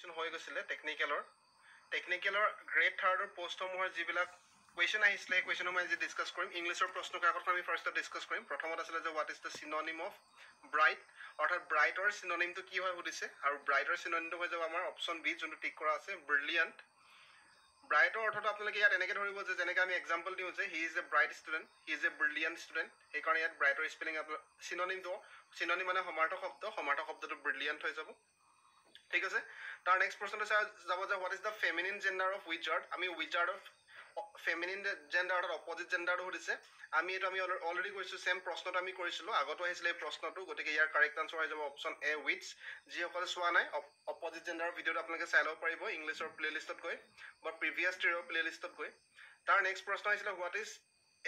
Examination হৈ গৈছিলে টেকনিকেলৰ grade 3 পোষ্টসমূহৰ যিবিলাক কুৱেশ্যন আহিছিলে এই কুৱেশ্যনসমূহ আজি ডিছকাছ কৰিম ইংলিছৰ প্ৰশ্ন কাকতখন আমি ফাৰ্ষ্টত ডিছকাছ কৰিম প্ৰথমত আছিলে যে what is the synonym of bright অৰ্থাৎ ব্ৰাইটৰ চিননিমটো কি হয় সুধিছে আৰু ব্ৰাইটৰ চিননিমটো হৈ যাব আমাৰ অপশ্যন বি যোনটো টিক কৰা আছে ব্ৰিলিয়াণ্ট ব্ৰাইটৰ অৰ্থটো আপোনালোকে ইয়াত এনেকৈ ধৰিব যে যেনেকৈ আমি এক্সাম্পল দিওঁ যে he is a bright student he is a brilliant student সেইকাৰণে ইয়াত ব্ৰাইটৰ স্পেলিং চিননিম মানে সমাৰ্থক শব্দটো ব্ৰিলিয়াণ্ট হৈ যাব ঠিক আছে তাৰ নেক্সট প্ৰশ্নটো যাব যে what is the feminine gender of wizard আমি উইজাৰ্ড অফ ফেমিনিন জেণ্ডাৰ অৰ্থাৎ অপজিট জেণ্ডাৰটো সুধিছে আমি অলৰেডি কৰিছোঁ চেম প্ৰশ্নটো আমি কৰিছিলোঁ আগতো আহিছিলে এই প্ৰশ্নটো গতিকে ইয়াৰ কাৰেক্ট আনচাৰ হৈ যাব অপশ্যন এ উইথছ যিসকলে চোৱা নাই অপজিট জেণ্ডাৰৰ ভিডিঅ'টো আপোনালোকে চাই ল'ব পাৰিব ইংলিছৰ প্লেলিষ্টত গৈ বা প্ৰিভিয়াছ ইয়েৰৰ প্লেলিষ্টত গৈ তাৰ নেক্সট প্ৰশ্ন আহিছিলে what is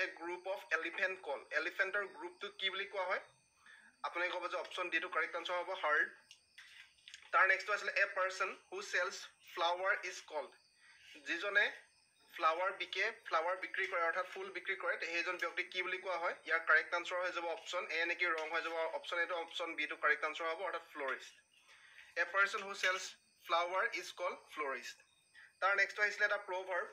a group of elephant call এলিফেণ্টৰ গ্ৰুপটো কি বুলি কোৱা হয় আপোনালোকে ক'ব যে অপশ্যন ডিটো কাৰেক্ট আনচাৰ হ'ব হাৰ্ড তাৰ নেক্সটটো আছিলে a person who sells flower is called যিজনে ফ্লাৱাৰ বিক্ৰী কৰে অৰ্থাৎ ফুল বিক্ৰী কৰে সেইজন ব্যক্তিক কি বুলি কোৱা হয় ইয়াৰ কাৰেক্ট আনচাৰ হৈ যাব অপশ্যন এ নেকি ৰং হৈ যাব অপশ্যন এটো অপশ্যন বিটো কাৰেক্ট আনচাৰ হ'ব অৰ্থাৎ florist a person who sells flower is called florist তাৰ নেক্সটটো আহিছিলে এটা proverb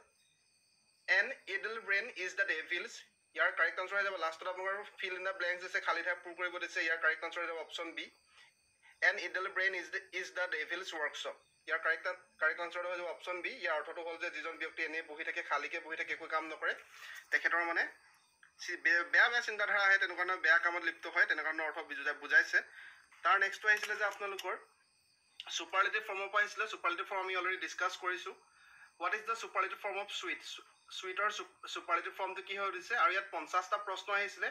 an idle brain is the devil's ইয়াৰ কাৰেক্ট আনচাৰ হৈ যাব লাষ্টত আপোনালোকৰ ফিল ইন দ্য ব্লেংকছ দিছে খালী ঠাই পূৰ কৰিব দিছে ইয়াৰ কাৰেক্ট আনচাৰ হৈ যাব option B an idle brain is the devil's workshop ইয়াৰ কাৰেক্ট আনচাৰটো হৈ যাব অপশ্যন বি ইয়াৰ অৰ্থটো হ'ল যে যিজন ব্যক্তি এনেই বহি থাকে খালীকৈ বহি থাকে একো কাম নকৰে তেখেতৰ মানে বেয়া চিন্তাধাৰা আহে তেনেকুৱা ধৰণৰ বেয়া কামত লিপ্ত হয় তেনেকুৱা ধৰণৰ অৰ্থ বুজাইছে তাৰ নেক্সটটো আহিছিলে যে আপোনালোকৰ ছুপাৰলেটিভ ফৰ্মৰ পৰা আহিছিলে ছুপাৰলেটিভ ফৰ্ম আমি অলৰেডি ডিছকাছ কৰিছোঁ what is the superlative form of চুইটৰ ছুপাৰলেটিভ ফৰ্মটো কি হৈ উঠিছে আৰু ইয়াত 50টা প্ৰশ্ন আহিছিলে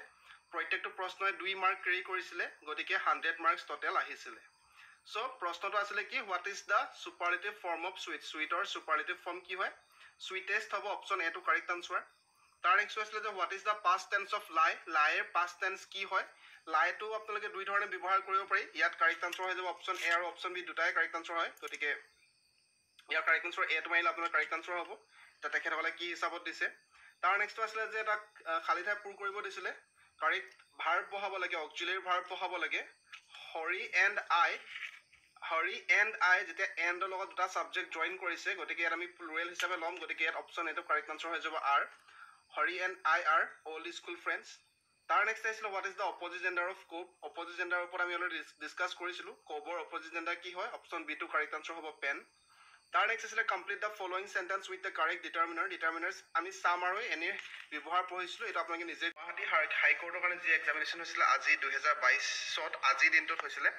প্ৰত্যেকটো প্ৰশ্নই 2 মাৰ্ক কেৰি কৰিছিলে গতিকে 100 মাৰ্কছ টোটেল আহিছিলে সো প্ৰশ্নটো আছিলে কি what is the superlative form of চুইটৰ ছুপাৰলেটিভ ফৰ্ম কি হয় চুইটেষ্ট হ'ব অপশ্যন এ টো কাৰেক্ট আনচাৰ তাৰ নেক্সট আছিলে যে what is the past tense of লাইৰ পাষ্ট টেন্স কি হয় লাইটো আপোনালোকে দুই ধৰণে ব্যৱহাৰ কৰিব পাৰি ইয়াত কাৰেক্ট আনচাৰ হৈ যাব অপশ্যন এ আৰু অপশ্যন বি দুটাই কাৰেক্ট আনচাৰ হয় গতিকে ইয়াৰ কাৰেক্ট আনচাৰ এটো মাৰিলে আপোনাৰ কাৰেক্ট আনচাৰ হ'ব এতিয়া তেখেতসকলে কি হিচাপত দিছে তাৰ নেক্সটটো আছিলে যে এটা খালী ঠাই পূৰ কৰিব দিছিলে কাৰেক্ট ভাৰ্ব বহাব লাগে অক্সিলাৰী ভাৰ্ব বহাব লাগে হৰি এণ্ড আই যেতিয়া এণ্ডৰ লগত দুটা ছাবজেক্ট জইন কৰিছে গতিকে ইয়াত আমি প্লুৰেল হিচাপে ল'ম গতিকে ইয়াত অপশ্যন এটো কাৰেক্ট আনচাৰ হৈ যাব R Hari and I R old school friends তাৰ নেক্সট আহিছিলে what is the opposite gender of কোব অপজিট জেণ্ডাৰৰ ওপৰত আমি অলৰেডি ডিছকাছ কৰিছিলোঁ কোবৰ অপজিট জেণ্ডাৰ কি হয় অপশ্যন বি টো কাৰেক্ট আনচাৰ হ'ব পেন তাৰ নেক্সট আছিলে complete the following sentence with the correct determiners আমি চাম আৰু এনে ব্যৱহাৰ পঢ়িছিলোঁ এইটো আপোনালোকে নিজে গুৱাহাটী হাইকোৰ্টৰ কাৰণে যি এক্সামিনেশ্যন হৈছিলে আজি 2022ত আজিৰ দিনটোত হৈছিলে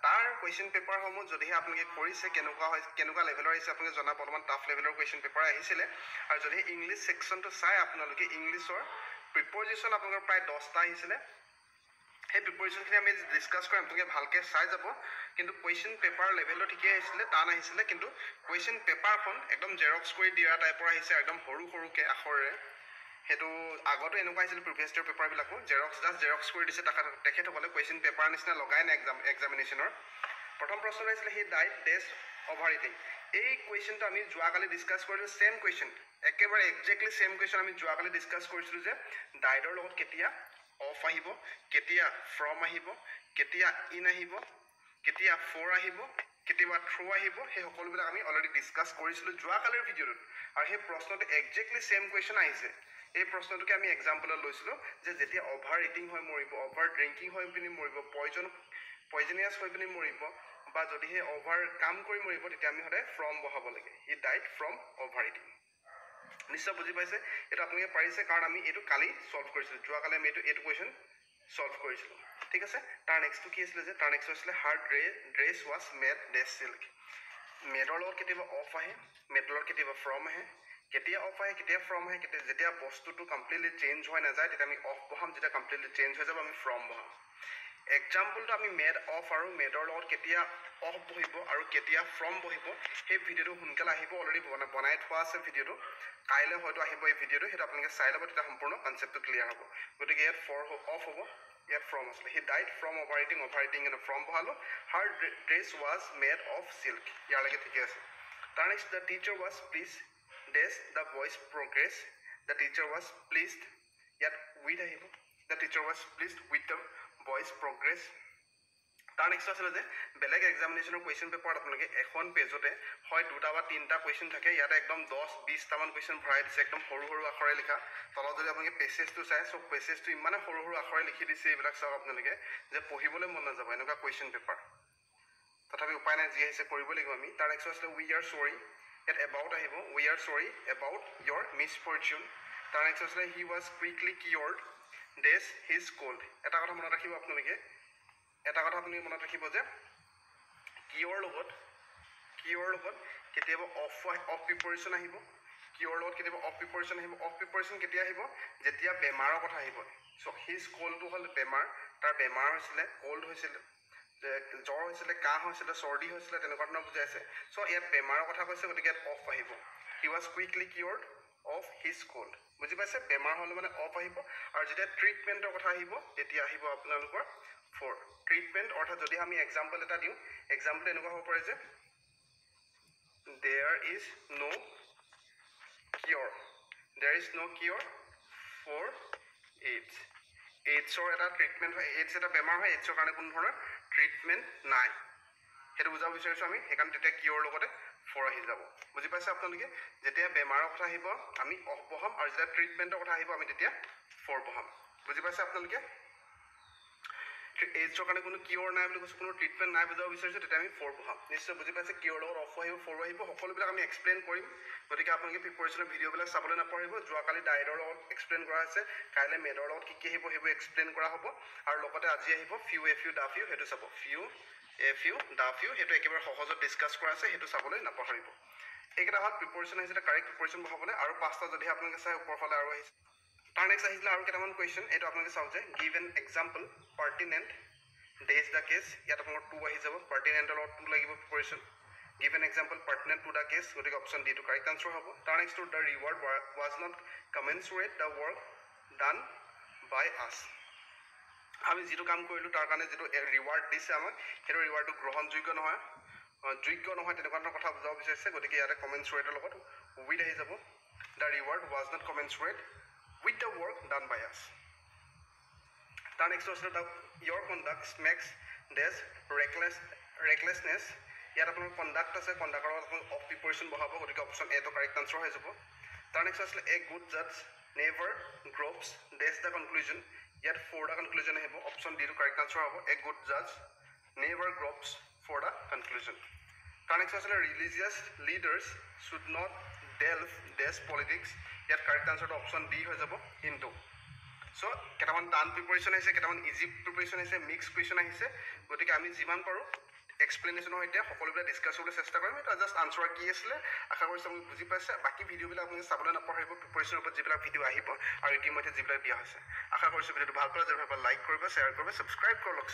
তাৰ কুৱেশ্যন পেপাৰসমূহ যদিহে আপোনালোকে কৰিছে কেনেকুৱা লেভেলৰ আহিছে আপোনালোকে জনাব অলপমান টাফ লেভেলৰ কুৱেশ্যন পেপাৰ আহিছিলে আৰু যদিহে ইংলিছ ছেকশ্যনটো চাই আপোনালোকে ইংলিছৰ প্ৰিপ'জিশ্যন আপোনালোকৰ প্ৰায় 10টা আহিছিলে সেই প্ৰিপ'জিশ্যনখিনি আমি ডিছকাছ কৰিম আপোনালোকে ভালকৈ চাই যাব কিন্তু কুৱেশ্যন পেপাৰ লেভেলটো ঠিকেই আহিছিলে টান আহিছিলে কিন্তু কুৱেশ্যন পেপাৰখন একদম জেৰক্স কৰি দিয়া টাইপৰ আহিছে একদম সৰুকৈ আখৰেৰে সেইটো আগতো এনেকুৱা আহিছিল প্ৰিভিয়াছ ইয়েৰ পেপাৰবিলাকো জেৰক্স কৰি দিছে তেখেতসকলে কুৱেশ্যন পেপাৰ নিচিনা লগাই নাই এক্সামিনেশ্যনৰ প্ৰথম প্ৰশ্ন আহিছিলে he died dash over eating এই কুৱেশ্যনটো আমি যোৱাকালি ডিছকাছ কৰিলোঁ চেম কুৱেশ্যন একেবাৰে একজেক্টলি চেম কুৱেশ্যন আমি যোৱাকালি ডিছকাছ কৰিছিলোঁ যে ডাইডৰ লগত কেতিয়া অফ আহিব কেতিয়া ফ্ৰম আহিব কেতিয়া ইন আহিব কেতিয়া ফৰ আহিব কেতিয়াবা থ্ৰু আহিব সেই সকলোবিলাক আমি অলৰেডি ডিছকাছ কৰিছিলোঁ যোৱাকালিৰ ভিডিঅ'টোত আৰু সেই প্ৰশ্নটো একজেক্টলি চেম কুৱেশ্যন আহিছে এই প্ৰশ্নটোকে আমি এক্সাম্পলত লৈছিলোঁ যে যেতিয়া অভাৰ ইটিং হৈ মৰিব অভাৰ ড্ৰিংকিং হৈ পিনি মৰিব পয়জনিয়াছ হৈ পিনি মৰিব বা যদিহে অভাৰ কাম কৰি মৰিব তেতিয়া আমি সদায় ফ্ৰম বহাব লাগে হি ডাইড ফ্ৰম অভাৰ ইটিং নিশ্চয় বুজি পাইছে এইটো আপোনালোকে পাৰিছে কাৰণ আমি এইটো কালি ছল্ভ কৰিছিলোঁ যোৱাকালি আমি এইটো কুৱেশ্যন ছল্ভ কৰিছিলোঁ ঠিক আছে তাৰ নেক্সটটো কি আছিলে যে তাৰ নেক্সট আছিলে হাৰ ড্ৰেছ ৱাজ মেড ডেছ চিল্ক মেডৰ লগত কেতিয়াবা অফ আহে মেডৰ লগত কেতিয়াবা ফ্ৰম আহে কেতিয়া অফ আহে কেতিয়া ফ্ৰম আহে যেতিয়া বস্তুটো কমপ্লিটলি চেঞ্জ হৈ নাযায় তেতিয়া আমি অফ বহাম যেতিয়া কমপ্লিটলি চেঞ্জ হৈ যাব আমি ফ্ৰম বহাম এক্সাম্পলটো আমি মেড অফ আৰু মেডৰ লগত কেতিয়া অফ বহিব আৰু কেতিয়া ফ্ৰম বহিব সেই ভিডিঅ'টো সোনকালে আহিব অলৰেডি বনাই থোৱা আছে ভিডিঅ'টো কাইলৈ হয়তো আহিব এই ভিডিঅ'টো সেইটো আপোনালোকে চাই ল'ব তেতিয়া সম্পূৰ্ণ কনচেপ্টটো ক্লিয়াৰ হ'ব গতিকে ইয়াত অফ হ'ব ইয়াত ফ্ৰম আছিলে he died from over eating from বহালোঁ her dress was made of silk ইয়ালৈকে ঠিকে আছে তাৰ next the teacher was please ডেছ the boy's progress the teacher was pleased ইয়াত উইথ আহিব the teacher was pleased with the boy's progress তাৰ next আছিলে যে বেলেগ এক্সামিনেশ্যনৰ কুৱেশ্যন পেপাৰত আপোনালোকে এখন পেজতে হয় 2টা বা 3টা কুৱেশ্যন থাকে ইয়াতে একদম 10-20টামান কুৱেশ্যন ভৰাই দিছে একদম সৰু সৰু আখৰে লিখা তলত যদি আপোনালোকে পেছেজটো চাই সব পেছেজটো ইমানে সৰু সৰু আখৰে লিখি দিছে এইবিলাক চাওক আপোনালোকে যে পঢ়িবলৈ মন নাযাব এনেকুৱা কুৱেশ্যন পেপাৰ তথাপি উপায় নাই যি আহিছে কৰিব লাগিব আমি তাৰ নেক্সট আছিলে উই আৰ চৰি ইয়াত এবাউট আহিব উই আৰ চৰি এবাউট ইয়ৰ মিছফৰ্চুন তাৰ নেক্সট আছিলে হি ৱাজ কুইকলি কিয়ৰ্ড ডেছ হিজ কোল্ড এটা কথা মনত ৰাখিব আপোনালোকে এটা কথা আপুনি মনত ৰাখিব যে কিয়ৰ লগত কেতিয়াবা অফ প্ৰিপৰেশ্যন আহিব কিয়ৰ লগত কেতিয়াবা অফ প্ৰিপৰেশ্যন আহিব অফ প্ৰিপৰেশ্যন কেতিয়া আহিব যেতিয়া বেমাৰৰ কথা আহিব চ' হিজ কোল্ডটো হ'ল বেমাৰ তাৰ বেমাৰ হৈছিলে কোল্ড হৈছিলে জ্বৰ হৈছিলে কাহ হৈছিলে চৰ্দি হৈছিলে তেনেকুৱা ধৰণৰ বুজাইছে চ' ইয়াত বেমাৰৰ কথা কৈছে গতিকে ইয়াত অফ আহিব he was quickly cured of his cold বুজি পাইছে বেমাৰ হ'লে মানে অফ আহিব আৰু যেতিয়া ট্ৰিটমেণ্টৰ কথা আহিব তেতিয়া আহিব আপোনালোকৰ ফৰ ট্ৰিটমেণ্ট অৰ্থাৎ যদি আমি এক্সাম্পল এটা দিওঁ এক্সাম্পল এনেকুৱা হ'ব পাৰে যে there is no cure for AIDS এইডছৰ এটা ট্ৰিটমেণ্ট হয় এইডছ এটা বেমাৰ হয় এইডছৰ কাৰণে কোনো ধৰণৰ ট্ৰিটমেণ্ট নাই সেইটো বুজাব বিচাৰিছোঁ আমি সেইকাৰণে তেতিয়া কিয়ৰ লগতে ফৰ আহি যাব বুজি পাইছে আপোনালোকে যেতিয়া বেমাৰৰ কথা আহিব আমি অফ বহাম আৰু যেতিয়া ট্ৰিটমেণ্টৰ কথা আহিব আমি তেতিয়া ফৰ বহাম বুজি পাইছে আপোনালোকে এইডছৰ কাৰণে কোনো কিয়ৰ নাই বুলি কৈছোঁ কোনো ট্ৰিটমেণ্ট নাই বুজাব বিচাৰিছোঁ তেতিয়া আমি ফৰ বহাম নিশ্চয় বুজি পাইছে কিয়ৰ লগত অফ আহিব ফৰ আহিব সকলোবিলাক আমি এক্সপ্লেইন কৰিম গতিকে আপোনালোকে প্ৰিপেৰেশ্যনৰ ভিডিঅ'বিলাক চাবলৈ নাপাহৰিব যোৱাকালি ডায়েটৰ লগত এক্সপ্লেইন কৰা হৈছে কাইলৈ মেডৰ লগত কি আহিব সেইবোৰ এক্সপ্লেইন কৰা হ'ব আৰু লগতে আজি আহিব ফিউ দা ফিউ সেইটো চাব ফিউ দা ফিউ সেইটো একেবাৰে সহজত ডিছকাছ কৰা আছে সেইটো চাবলৈ নাপাহৰিব এইকেইটা হ'ল প্ৰিপেৰেশ্যন আহিছিলে কাৰেক্ট প্ৰিপেৰেশ্যন বহাবলৈ আৰু 5টা যদিহে আপোনালোকে চাই ওপৰ ফালে আৰু আহিছে তাৰ নেক্সট আহিছিলে আৰু কেইটামান কুৱেশ্যন এইটো আপোনালোকে চাওক যে গিভ এন এক্সাম্পল পাৰ্টিনেণ্ট ডেজ দ্য কেছ ইয়াত আপোনালোকৰ 2 আহি যাব পাৰ্টিনেণ্টৰ লগত 2 লাগিব preparation give an example pertinent to the case গতিকে অপশ্যন ডি টো কাৰেক্ট আনচাৰ হ'ব তাৰ নেক্সটটো the reward was not commensurate the work done by us আমি যিটো কাম কৰিলোঁ তাৰ কাৰণে যিটো ৰিৱাৰ্ড দিছে আমাক সেইটো ৰিৱাৰ্ডটো গ্ৰহণযোগ্য নহয় তেনেকুৱা ধৰণৰ কথা বুজাব বিচাৰিছে গতিকে ইয়াতে কমেনচুৰেটৰ লগত উইথ আহি যাব the reward was not commensurate with the work done by us. তাৰ নেক্সট আছে your conduct makes this recklessness ইয়াত আপোনাৰ কণ্ডাক্ট আছে কণ্ডাক্টৰ অফ প্ৰিপেৰেশ্যন বহাব গতিকে অপশ্যন এ টো কাৰেক্ট আনচাৰ হৈ যাব তাৰ নেক্সট আছিলে এ গুড জাজ never grows dash the conclusion ইয়াত ফৰ দ্য কনক্লুজন আহিব অপশ্যন ডি টো কাৰেক্ট আনচাৰ হ'ব এ গুড জাজ never grows for the conclusion তাৰ নেক্সট আছিলে religious leaders should not delve dash politics ইয়াত কাৰেক্ট আনচাৰটো অপশ্যন ডি হৈ যাব হিন্দু চ' কেইটামান টান প্ৰিপেৰেশ্যন আহিছে কেইটামান ইজি প্ৰিপেৰেশ্যন আহিছে মিক্স কুৱেশ্যন আহিছে গতিকে আমি যিমান পাৰোঁ এক্সপ্লেনেশ্যনৰ সৈতে সকলোবিলাক ডিছকাছ কৰিবলৈ চেষ্টা কৰিম এটা জাষ্ট আনচাৰ কি আছিলে আশা কৰিছোঁ আপুনি বুজি পাইছে বাকী ভিডিঅ'বিলাক আপুনি চাবলৈ নাপাহৰিব প্ৰিপেৰেশ্যনৰ ওপৰত যিবিলাক ভিডিঅ' আহিব আৰু ইতিমধ্যে যিবিলাক দিয়া হৈছে আশা কৰিছোঁ ভিডিঅ'টো ভাল পালে যদি ভাল লাইক কৰিব শ্বেয়াৰ কৰিব ছাবস্ক্ৰাইব কৰক